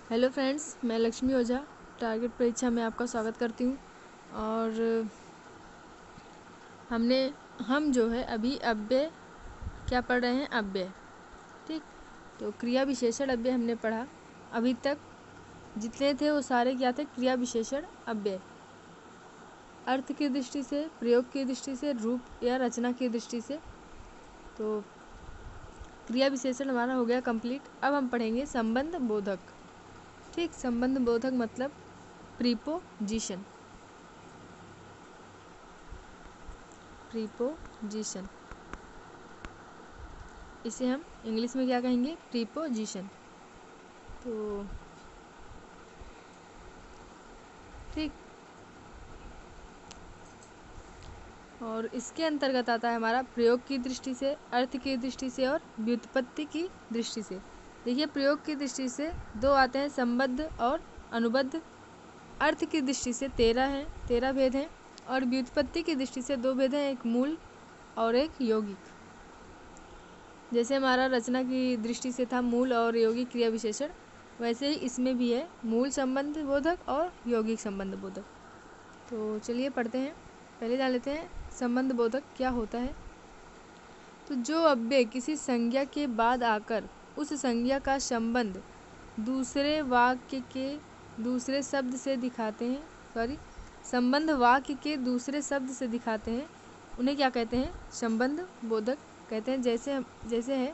Hello friends, मैं लक्ष्मी ओझा target परीक्षा में आपका स्वागत करती हूँ। और हम जो है अभी अव्यय क्या पढ़ रहे हैं, अव्यय। ठीक, तो क्रिया विशेषण अव्यय हमने पढ़ा। अभी तक जितने थे वो सारे क्या थे, क्रिया विशेषण अव्यय। अर्थ की दृष्टि से, प्रयोग की दृष्टि से, रूप या रचना की दृष्टि से। तो क्रिया विशेषण हमारा हो गया कंप्लीट। अब हम पढ़ेंगे संबंध बोधक। ठीक, संबंध बोधक मतलब प्रीपोजिशन। प्रीपोजिशन, इसे हम इंग्लिश में क्या कहेंगे, प्रीपोजिशन। तो ठीक, और इसके अंतर्गत आता है हमारा प्रयोग की दृष्टि से, अर्थ की दृष्टि से और व्युत्पत्ति की दृष्टि से। देखिए, प्रयोग की दृष्टि से दो आते हैं, संबद्ध और अनुबद्ध। अर्थ की दृष्टि से 13 भेद हैं, और व्युत्पत्ति की दृष्टि से 2 भेद हैं, एक मूल और एक यौगिक। जैसे हमारा रचना की दृष्टि से था मूल और यौगिक क्रिया विशेषण, वैसे ही इसमें भी है मूल संबंध बोधक और यौगिक संबंध बोधक। तो चलिए पढ़ते हैं। पहले जान लेते हैं संबंध बोधक क्या होता है। तो जो अव्यय किसी संज्ञा के बाद आकर उस संज्ञा का संबंध दूसरे वाक्य के दूसरे शब्द से दिखाते हैं, संबंध वाक्य के दूसरे शब्द से दिखाते हैं, उन्हें क्या कहते हैं, संबंध बोधक कहते हैं। जैसे है,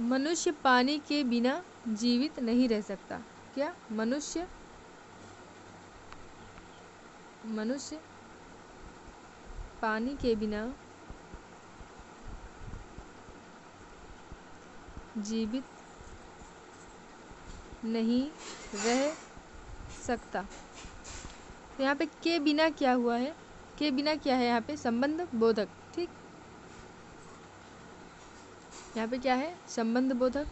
मनुष्य पानी के बिना जीवित नहीं रह सकता। क्या, मनुष्य पानी के बिना जीवित नहीं रह सकता। तो यहाँ पे के बिना क्या हुआ है, के बिना क्या है यहाँ पे, संबंध बोधक। ठीक, यहाँ पे क्या है, संबंध बोधक।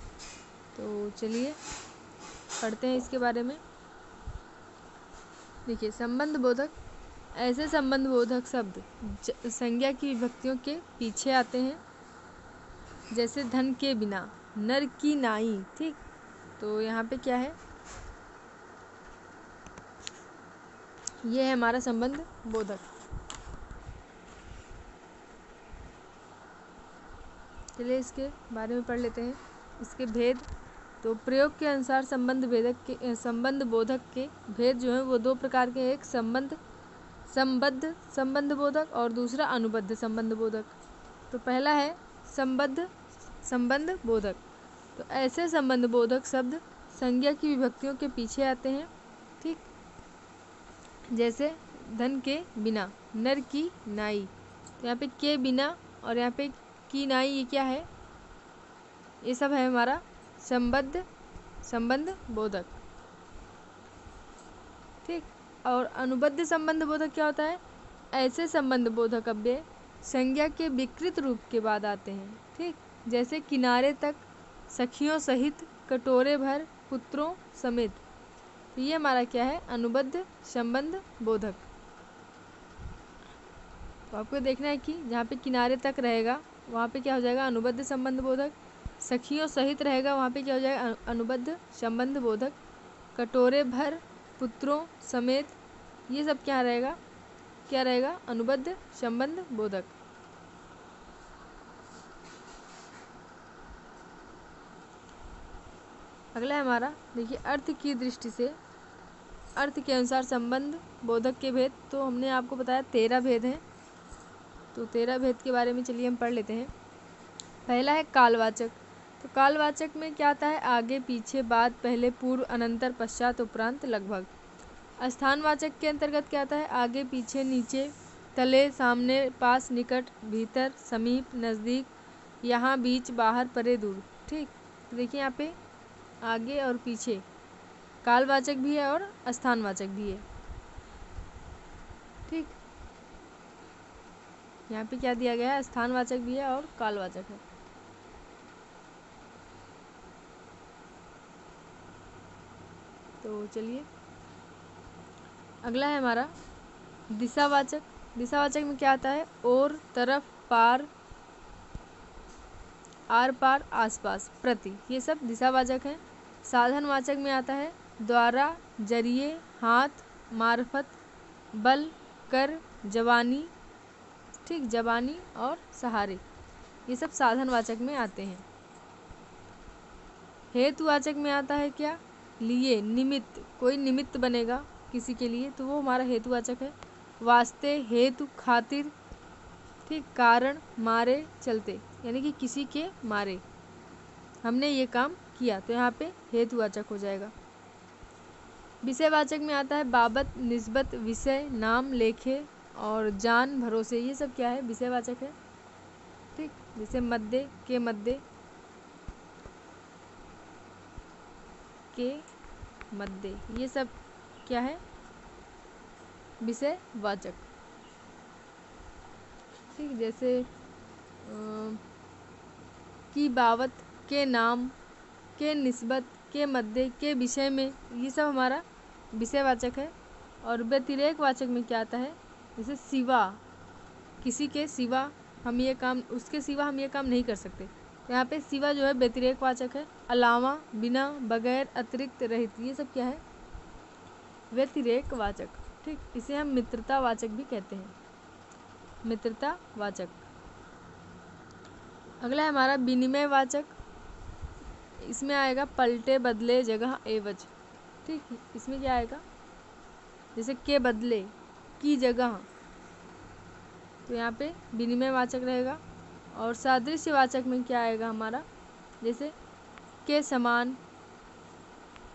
तो चलिए पढ़ते हैं इसके बारे में। देखिए, संबंध बोधक ऐसे संबंध बोधक शब्द संज्ञा की विभक्तियों के पीछे आते हैं, जैसे धन के बिना, नर की नाई। ठीक, तो यहाँ पे क्या है, ये है हमारा संबंध बोधक। चलिए इसके बारे में पढ़ लेते हैं, इसके भेद। तो प्रयोग के अनुसार संबंध बोधक के भेद जो हैं वो 2 प्रकार के हैं, एक संबद्ध संबंध बोधक और दूसरा अनुबद्ध संबंध बोधक। तो पहला है संबद्ध संबंध बोधक। तो ऐसे संबंध बोधक शब्द संज्ञा की विभक्तियों के पीछे आते हैं। ठीक, जैसे धन के बिना, नर की नाई। तो यहाँ पे के बिना और यहाँ पे की नाई, ये क्या है, ये सब है हमारा संबद्ध संबंध बोधक। ठीक, और अनुबद्ध संबंध बोधक क्या होता है, ऐसे संबंध बोधक अव्यय संज्ञा के विकृत रूप के बाद आते हैं। ठीक, जैसे किनारे तक, सखियों सहित, कटोरे भर, पुत्रों समेत। तो ये हमारा क्या है, अनुबद्ध संबंध बोधक। तो आपको देखना है कि जहाँ पे किनारे तक रहेगा वहाँ पे क्या हो जाएगा, अनुबद्ध संबंध बोधक। सखियों सहित रहेगा वहाँ पे क्या हो जाएगा, अनुबद्ध संबंध बोधक। कटोरे भर, पुत्रों समेत, ये सब क्या रहेगा, अनुबद्ध संबंध बोधक। अगला है हमारा, देखिए, अर्थ की दृष्टि से, अर्थ के अनुसार संबंध बोधक के भेद। तो हमने आपको बताया 13 भेद हैं। तो 13 भेद के बारे में चलिए हम पढ़ लेते हैं। पहला है कालवाचक। तो कालवाचक में क्या आता है, आगे पीछे, बाद, पहले, पूर्व, अनंतर, पश्चात, उपरांत, लगभग। स्थानवाचक के अंतर्गत क्या आता है, आगे पीछे, नीचे, तले, सामने, पास, निकट, भीतर, समीप, नज़दीक, यहाँ, बीच, बाहर, परे, दूर। ठीक, तो देखिए यहाँ पे आगे और पीछे कालवाचक भी है और स्थानवाचक भी है। ठीक, यहाँ पे क्या दिया गया है, स्थानवाचक भी है और कालवाचक है। तो चलिए अगला है हमारा दिशावाचक। दिशावाचक में क्या आता है, और, तरफ, पार, आर पार, आसपास, प्रति, ये सब दिशावाचक हैं। साधनवाचक में आता है द्वारा, जरिए, हाथ, मार्फत, बल, कर, जवानी, ठीक, जबानी और सहारे, ये सब साधनवाचक में आते हैं। हेतुवाचक में आता है क्या, लिए, निमित्त, कोई निमित्त बनेगा किसी के लिए तो वो हमारा हेतुवाचक है। वास्ते, हेतु, खातिर, ठीक, कारण, मारे, चलते, यानी कि किसी के मारे हमने ये काम किया तो यहाँ पे हेतुवाचक हो जाएगा। विषयवाचक में आता है बाबत, निस्बत, विषय, नाम, लेखे और जान, भरोसे, ये सब क्या है, विषयवाचक है, ठीक। जैसे मध्य, के मध्य, के मध्य, ये सब क्या है, विषयवाचक, ठीक। जैसे की बाबत, के नाम, के निस्बत, के मध्य, के विषय में, ये सब हमारा विषयवाचक है। और व्यतिरेकवाचक में क्या आता है, जैसे सिवा, किसी के सिवा हम ये काम, उसके सिवा हम ये काम नहीं कर सकते तो यहाँ पे सिवा जो है व्यतिरेकवाचक है। अलावा, बिना, बगैर, अतिरिक्त, रहित, ये सब क्या है, व्यतिरेकवाचक, ठीक। इसे हम मित्रतावाचक भी कहते हैं, मित्रतावाचक। अगला है हमारा विनिमयवाचक, इसमें आएगा पलटे, बदले, जगह, एवज, ठीक। इसमें क्या आएगा, जैसे के बदले, की जगह, तो यहाँ पे विनिमयवाचक रहेगा। और सादृश्यवाचक में क्या आएगा हमारा, जैसे के समान,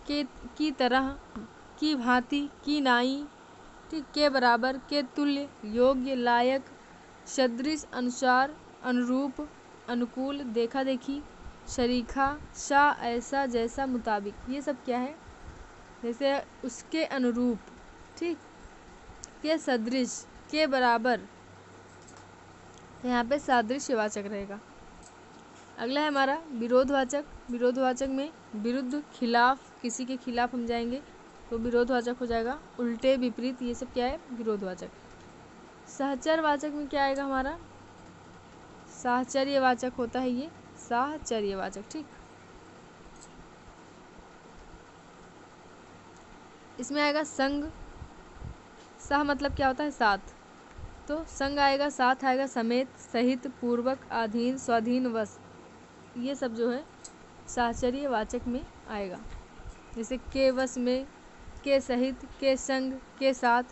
के, की तरह, की भांति, की नाई, ठीक, के बराबर, के तुल्य, योग्य, लायक, सदृश, अनुसार, अनुरूप, अनुकूल, देखा देखी, शरीखा, सा, ऐसा, जैसा, मुताबिक, ये सब क्या है, जैसे उसके अनुरूप, ठीक, के सदृश, के बराबर, तो यहाँ पे सादृश्यवाचक रहेगा। अगला है हमारा विरोधवाचक, विरोधवाचक में विरुद्ध, खिलाफ, किसी के खिलाफ हम जाएंगे तो विरोधवाचक हो जाएगा। उल्टे, विपरीत, ये सब क्या है, विरोधवाचक। सहचरवाचक में क्या आएगा हमारा, साहचर्यवाचक होता है ये, साहचर्यवाचक, ठीक। इसमें आएगा संग, सह मतलब क्या होता है, साथ, तो संग आएगा, साथ आएगा, समेत, सहित, पूर्वक, अधीन, स्वाधीन, वश, ये सब जो है साहचर्यवाचक में आएगा। जैसे के वश में, के सहित, के संग, के साथ,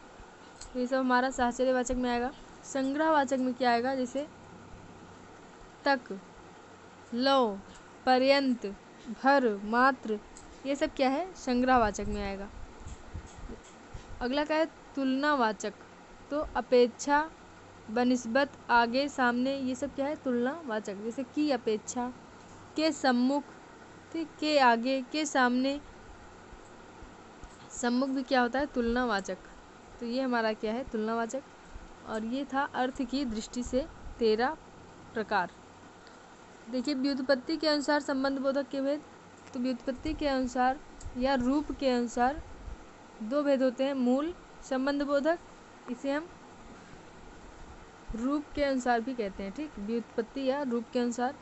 तो ये सब हमारा साहचर्यवाचक में आएगा। संग्रहवाचक में क्या आएगा, जैसे तक, लो, पर्यंत, भर, मात्र, ये सब क्या है, संग्रहवाचक में आएगा। अगला क्या है, तुलनावाचक, तो अपेक्षा, बनिस्बत, आगे, सामने, ये सब क्या है, तुलनावाचक। जैसे की अपेक्षा, के सम्मुख, ठीक, के आगे, के सामने, सम्मुख भी क्या होता है, तुलनावाचक। तो ये हमारा क्या है, तुलनावाचक। और ये था अर्थ की दृष्टि से 13 प्रकार। देखिए व्युत्पत्ति के अनुसार संबंध बोधक के भेद, तो व्युत्पत्ति के अनुसार या रूप के अनुसार 2 भेद होते हैं, मूल, संबंध बोधक, इसे हम रूप के अनुसार भी कहते हैं, ठीक, व्युत्पत्ति या रूप के अनुसार।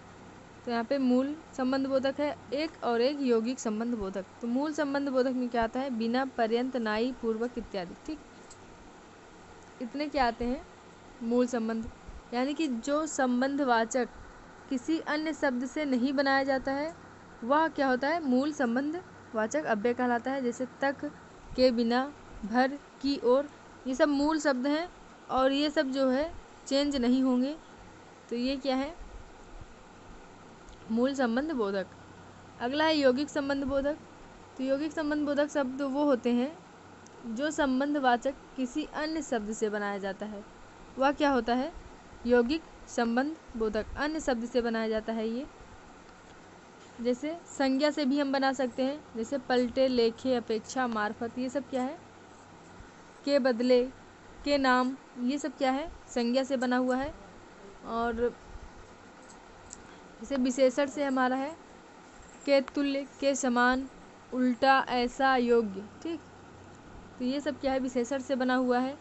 तो यहाँ पे मूल संबंध बोधक है एक और एक यौगिक संबंध बोधक। तो मूल संबंध बोधक में क्या आता है, बिना, पर्यंत, नाई, पूर्वक इत्यादि, ठीक, इतने क्या आते हैं मूल संबंध। यानी कि जो संबंधवाचक किसी अन्य शब्द से नहीं बनाया जाता है वह क्या होता है, मूल संबंध वाचक अव्यय कहलाता है। जैसे तक, के बिना, भर, की ओर, ये सब मूल शब्द हैं और ये सब जो है चेंज नहीं होंगे, तो ये क्या है, मूल संबंध बोधक। अगला है यौगिक संबंध बोधक। तो यौगिक संबंध बोधक शब्द वो होते हैं जो संबंधवाचक किसी अन्य शब्द से बनाया जाता है, वह क्या होता है, यौगिक संबंध बोधक, अन्य शब्द से बनाया जाता है ये। जैसे संज्ञा से भी हम बना सकते हैं, जैसे पलटे, लेखे, अपेक्षा, मार्फत, ये सब क्या है, के बदले, के नाम, ये सब क्या है, संज्ञा से बना हुआ है। और जैसे विशेषण से हमारा है के तुल्य, के समान, उल्टा, ऐसा, योग्य, ठीक, तो ये सब क्या है, विशेषण से बना हुआ है।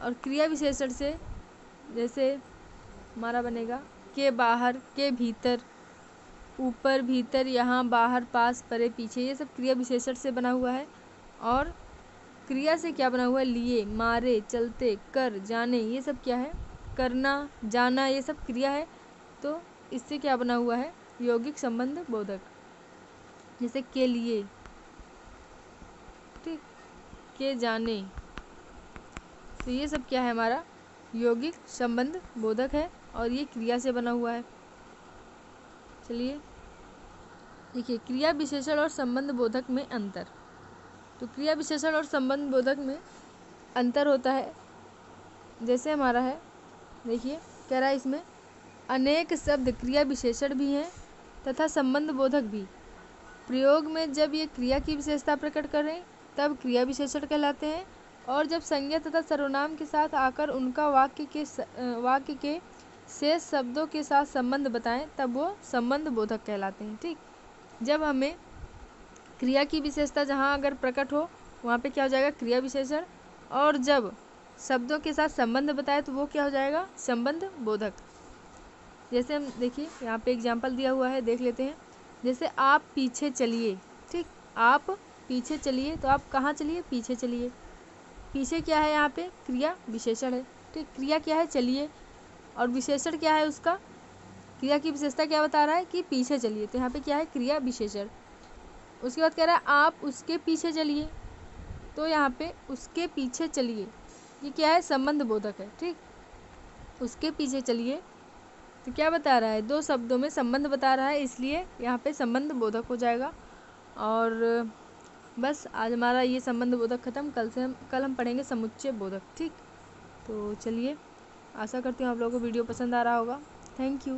और क्रिया विशेषण से जैसे हमारा बनेगा के बाहर, के भीतर, ऊपर, भीतर, यहाँ, बाहर, पास, परे, पीछे, ये सब क्रिया विशेषण से बना हुआ है। और क्रिया से क्या बना हुआ है? लिए, मारे, चलते, कर, जाने, ये सब क्या है? करना, जाना, ये सब क्रिया है। तो इससे क्या बना हुआ है? यौगिक संबंध बोधक। जैसे के लिए, ठीक, के जाने, तो ये सब क्या है? हमारा यौगिक संबंध बोधक है और ये क्रिया से बना हुआ है। चलिए देखिए, क्रिया विशेषण और संबंध बोधक में अंतर। तो क्रिया विशेषण और संबंध बोधक में अंतर होता है। जैसे हमारा है, देखिए कह रहा है इसमें अनेक शब्द क्रिया विशेषण भी हैं तथा संबंध बोधक भी। प्रयोग में जब ये क्रिया की विशेषता प्रकट करें तब क्रिया विशेषण कहलाते हैं, और जब संज्ञा तथा सर्वनाम के साथ आकर उनका वाक्य के शेष शब्दों के साथ संबंध बताएं तब वो संबंध बोधक कहलाते हैं। ठीक, जब हमें क्रिया की विशेषता जहाँ अगर प्रकट हो वहाँ पे क्या हो जाएगा? क्रिया विशेषण, और जब शब्दों के साथ संबंध बताए तो वो क्या हो जाएगा? संबंध बोधक। जैसे हम देखिए यहाँ पे एग्जाम्पल दिया हुआ है, देख लेते हैं। जैसे आप पीछे चलिए, ठीक, आप पीछे चलिए, तो आप कहाँ चलिए? पीछे चलिए। पीछे क्या है? यहाँ पे क्रिया विशेषण है। ठीक, क्रिया क्या है? चलिए, और विशेषण क्या है उसका? क्रिया की विशेषता क्या बता रहा है? कि पीछे चलिए, तो यहाँ पे क्या है? क्रिया विशेषण। उसके बाद कह रहा है आप उसके पीछे चलिए, तो यहाँ पे उसके पीछे चलिए, ये क्या है? संबंध बोधक है। ठीक, उसके पीछे चलिए तो क्या बता रहा है? दो शब्दों में संबंध बता रहा है, इसलिए यहाँ पे संबंध बोधक हो जाएगा। और बस आज हमारा ये संबंध बोधक खत्म। कल हम पढ़ेंगे समुच्चय बोधक। ठीक, तो चलिए, आशा करती हूँ आप लोगों को वीडियो पसंद आ रहा होगा। Thank you.